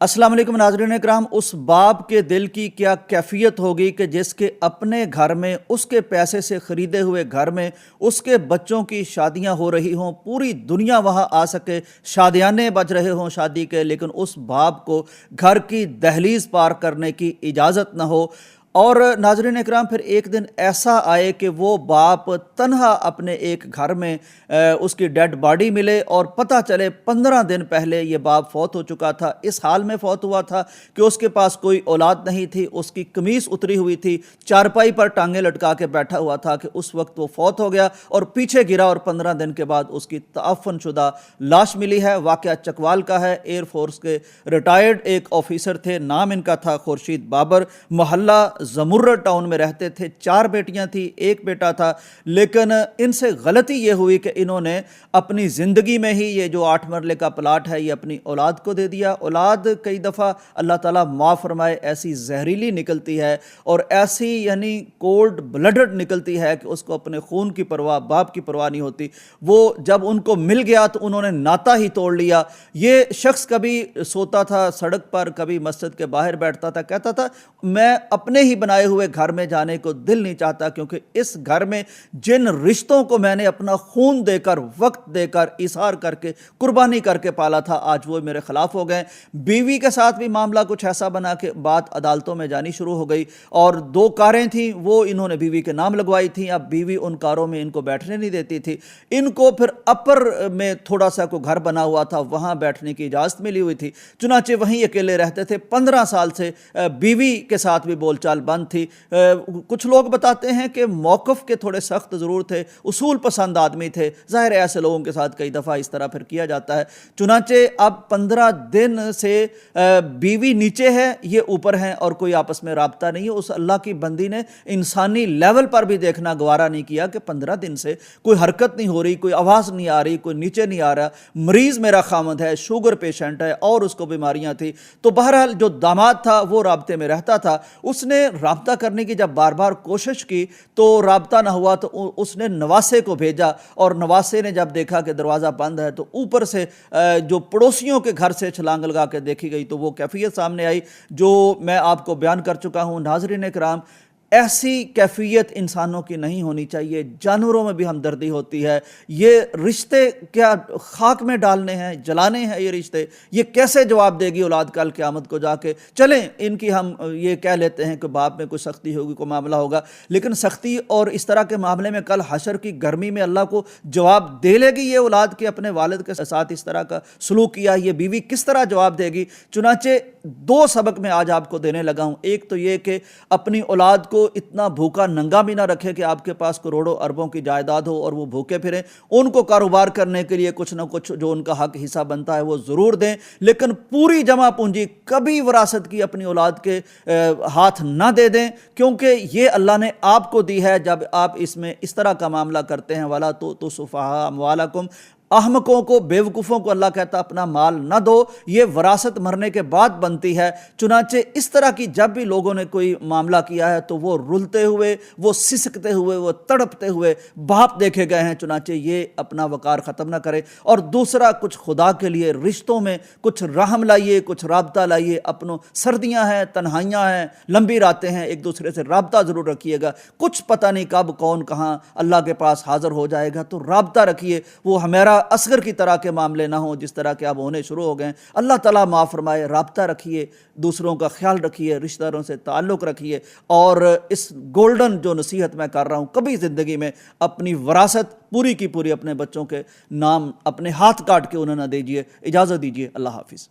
अस्सलाम वालेकुम नाज़रीन इकराम। उस बाप के दिल की क्या कैफियत होगी कि जिसके अपने घर में, उसके पैसे से ख़रीदे हुए घर में उसके बच्चों की शादियां हो रही हों, पूरी दुनिया वहां आ सके, शादियाने बज रहे हों शादी के, लेकिन उस बाप को घर की दहलीज पार करने की इजाज़त न हो। और नाज़रीन इकराम, फिर एक दिन ऐसा आए कि वो बाप तन्हा अपने एक घर में उसकी डेड बॉडी मिले और पता चले 15 दिन पहले ये बाप फौत हो चुका था। इस हाल में फौत हुआ था कि उसके पास कोई औलाद नहीं थी, उसकी कमीज़ उतरी हुई थी, चारपाई पर टांगे लटका के बैठा हुआ था कि उस वक्त वो फौत हो गया और पीछे गिरा और 15 दिन के बाद उसकी तअफ़्फ़ुन शुदा लाश मिली है। वाक़या चकवाल का है। एयरफोर्स के रिटायर्ड एक ऑफिसर थे, नाम इनका था खुर्शीद बाबर, मोहल्ला जमुर्र टाउन में रहते थे। 4 बेटियां थी, 1 बेटा था। लेकिन इनसे गलती ये हुई कि इन्होंने अपनी ज़िंदगी में ही ये जो 8 मरले का प्लाट है ये अपनी औलाद को दे दिया। औलाद कई दफ़ा अल्लाह ताला माफ़ फरमाए ऐसी जहरीली निकलती है और ऐसी यानी कोल्ड ब्लडेड निकलती है कि उसको अपने खून की परवाह, बाप की परवाह नहीं होती। वो जब उनको मिल गया तो उन्होंने नाता ही तोड़ लिया। ये शख्स कभी सोता था सड़क पर, कभी मस्जिद के बाहर बैठता था, कहता था मैं अपने ही बनाए हुए घर में जाने को दिल नहीं चाहता, क्योंकि इस घर में जिन रिश्तों को मैंने अपना खून देकर, वक्त देकर, इसार करके, कुर्बानी करके पाला था, आज वो मेरे खिलाफ हो गए। बीवी के साथ भी मामला कुछ ऐसा बना कि बात अदालतों में जानी शुरू हो गई और 2 कारें थी वो इन्होंने बीवी के नाम लगवाई थी। अब बीवी उन कारों में इनको बैठने नहीं देती थी। इनको फिर अपर में थोड़ा सा को घर बना हुआ था, वहां बैठने की इजाजत मिली हुई थी, चुनाचे वहीं अकेले रहते थे। 15 साल से बीवी के साथ भी बोलचाल बंद थी। कुछ लोग बताते हैं कि मौक़िफ़ के थोड़े सख्त ज़रूर थे, उसूल पसंद आदमी थे। ज़ाहिर है ऐसे लोगों के साथ कई दफ़ा इस तरह फिर किया जाता है। चुनाचे अब 15 दिन से बीवी नीचे है, ये ऊपर हैं और कोई आपस में राब्ता नहीं है। उस अल्लाह की बंदी ने इंसानी लेवल पर भी देखना गवारा नहीं किया कि 15 दिन से कोई हरकत नहीं हो रही, कोई आवाज़ नहीं आ रही, कोई नीचे नहीं आ रहा। मरीज़ मेरा खामद है, शुगर पेशेंट है और उसको बीमारियाँ थी। तो बहरहाल जो दामाद था वो राब्ते में रहता था। उसने राब्ता करने की जब बार बार कोशिश की तो राब्ता ना हुआ तो उसने नवासे को भेजा और नवासे ने जब देखा कि दरवाज़ा बंद है तो ऊपर से जो पड़ोसियों के घर से छलांग लगा के देखी गई तो वो कैफियत सामने आई जो मैं आपको बयान कर चुका हूँ। नाज़रीन इकराम, ऐसी कैफियत इंसानों की नहीं होनी चाहिए। जानवरों में भी हमदर्दी होती है। ये रिश्ते क्या खाक में डालने हैं, जलाने हैं ये रिश्ते? ये कैसे जवाब देगी औलाद कल क़यामत को जाके? चलें इनकी हम ये कह लेते हैं कि बाप में कोई सख्ती होगी, कोई मामला होगा, लेकिन सख्ती और इस तरह के मामले में कल हशर की गर्मी में अल्लाह को जवाब दे लेगी ये औलाद के अपने वालिद के साथ इस तरह का सलूक किया, ये बीवी किस तरह जवाब देगी? चुनाचे 2 सबक मैं आज आपको देने लगा हूँ। एक तो ये कि अपनी औलाद को इतना भूखा नंगा भी ना रखे कि आपके पास करोड़ों अरबों की जायदाद हो और वो भूखे फिरें। उनको कारोबार करने के लिए कुछ ना कुछ जो उनका हक हिस्सा बनता है वो ज़रूर दें, लेकिन पूरी जमा पूंजी कभी विरासत की अपनी औलाद के हाथ ना दे दें, क्योंकि ये अल्लाह ने आपको दी है। जब आप इसमें इस तरह का मामला करते हैं, वाला तो सुफ़हा अमवालकुम, अहमकों को, बेवकूफ़ों को अल्लाह कहता अपना माल न दो, ये वरासत मरने के बाद बनती है। चुनाचे इस तरह की जब भी लोगों ने कोई मामला किया है तो वो रुलते हुए, वो सिसकते हुए, वो तड़पते हुए बाप देखे गए हैं। चुनाचे ये अपना वकार ख़त्म ना करें। और दूसरा, कुछ खुदा के लिए रिश्तों में कुछ रहम लाइए, कुछ राब्ता लाइए। अपनों सर्दियाँ हैं, तन्हाइयाँ हैं, लंबी रातें हैं, एक दूसरे से राब्ता ज़रूर रखिएगा। कुछ पता नहीं कब कौन कहाँ अल्लाह के पास हाज़िर हो जाएगा, तो राब्ता रखिए। वो हमारा असगर की तरह के मामले ना हो जिस तरह के अब होने शुरू हो गए। अल्लाह ताला माफ़ फरमाए। राब्ता रखिए, दूसरों का ख्याल रखिए, रिश्तेदारों से ताल्लुक़ रखिए। और इस गोल्डन जो नसीहत मैं कर रहा हूँ, कभी ज़िंदगी में अपनी वरासत पूरी की पूरी अपने बच्चों के नाम अपने हाथ काट के उन्हें ना दीजिए। इजाज़त दीजिए। अल्लाह हाफिज़।